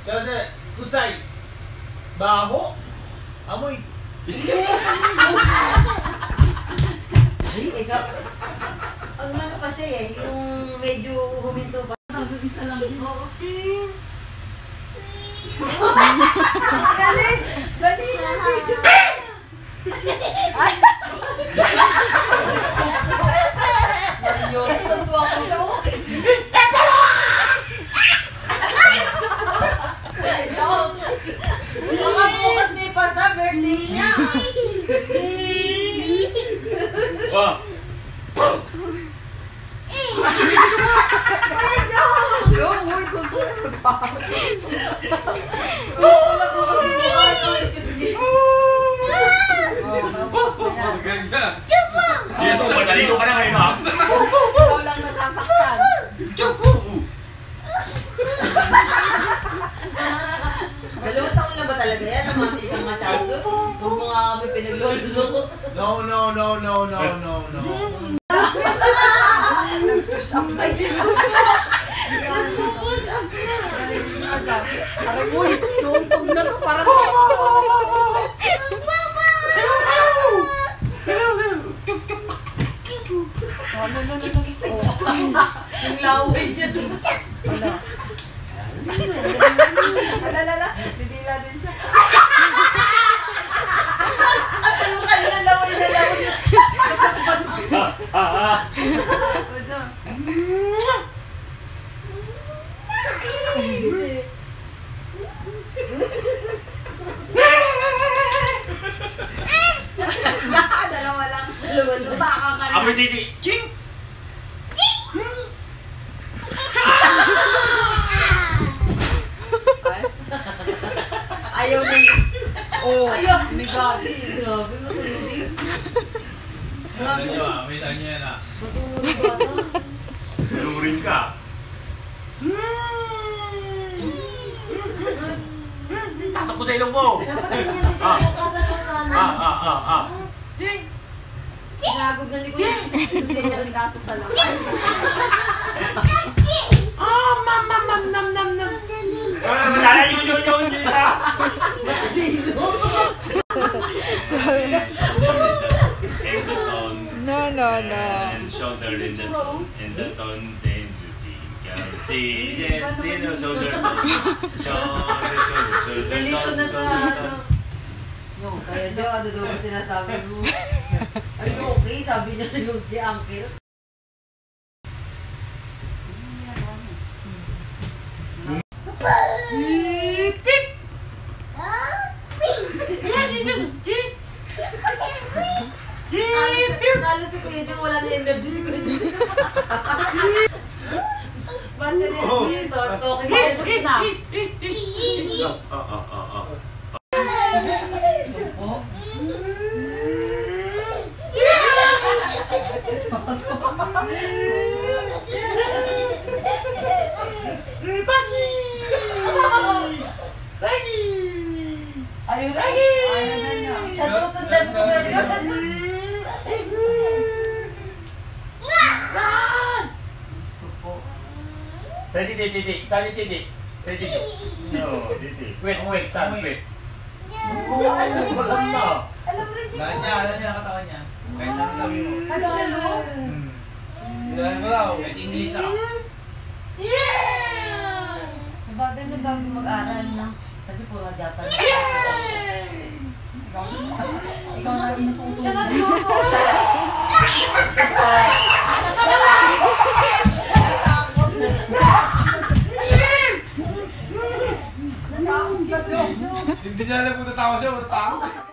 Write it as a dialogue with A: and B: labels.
A: Jose, kusay. Baho. Amoy.
B: Ikaw. Ang ano pa siya eh, yung medyo huminto pa.
C: Isa lang. Oo.
B: Galing! Galing na medyo. Mario, natuwa ko siya. Baka bukas may pa sa birthday niya.
A: Wah. Ganda. Dito, matalino ka na ngayon ha.
C: Ikaw lang nasasaktan.
B: Dalawang taon na ba talaga yan? Namamit kang mataso? Huwag mo nga kami pinaglolo.
A: No.
B: Ay, biso ko!
C: Aray mo, tuntog na to. Parang...
B: Yung laway niya doon.
C: Alala, didila din siya.
B: At yung kanina laway na laway.
C: Dalawa lang.
B: Baka ka na.
A: Amoy titi. Ching!
B: Ayaw na.
C: Oh,
B: Ayaw.
C: migati.
B: Grabe, masunodin.
A: May sanya yan ah.
B: Masunodin ba?
A: Sunurin ka. Tasok ko sa ilong mo.
B: Dapat ganyan din siya kasana.
A: Ching!
B: Nagod na ni Kuya.
C: Hindi niya rin kaso sa lang.
A: Nam. Wala yun isa.
D: No.
A: And shoulder in the tone. In the tone, then shoulder. Shoulder.
B: Nalito na sa ano. No, kaya daw ano daw ba sinasabi mo? Are you okay? Sabi niya yung di uncle. Talo si Kuya Jung, wala na energy si Kuya Jung. Battery dito, talking
C: Tapos na.
B: Ayun na niya. Siya daw sundan sa Kuya Jung.
A: Sa titi. No, titi. Wait, son, wait.
B: Alam na. Alam rin di ko.
A: Alam niya katawan niya. Kahit ano sabi mo.
B: Tagalog.
A: Dahil mo raw, kahit English ah.
B: Bagay na bago mag-aral na. Kasi puro Japanese.
C: Ikaw na inututo.
B: Siya na tinuto.
A: Hindi niya alam kung tatawa siya o tatawa.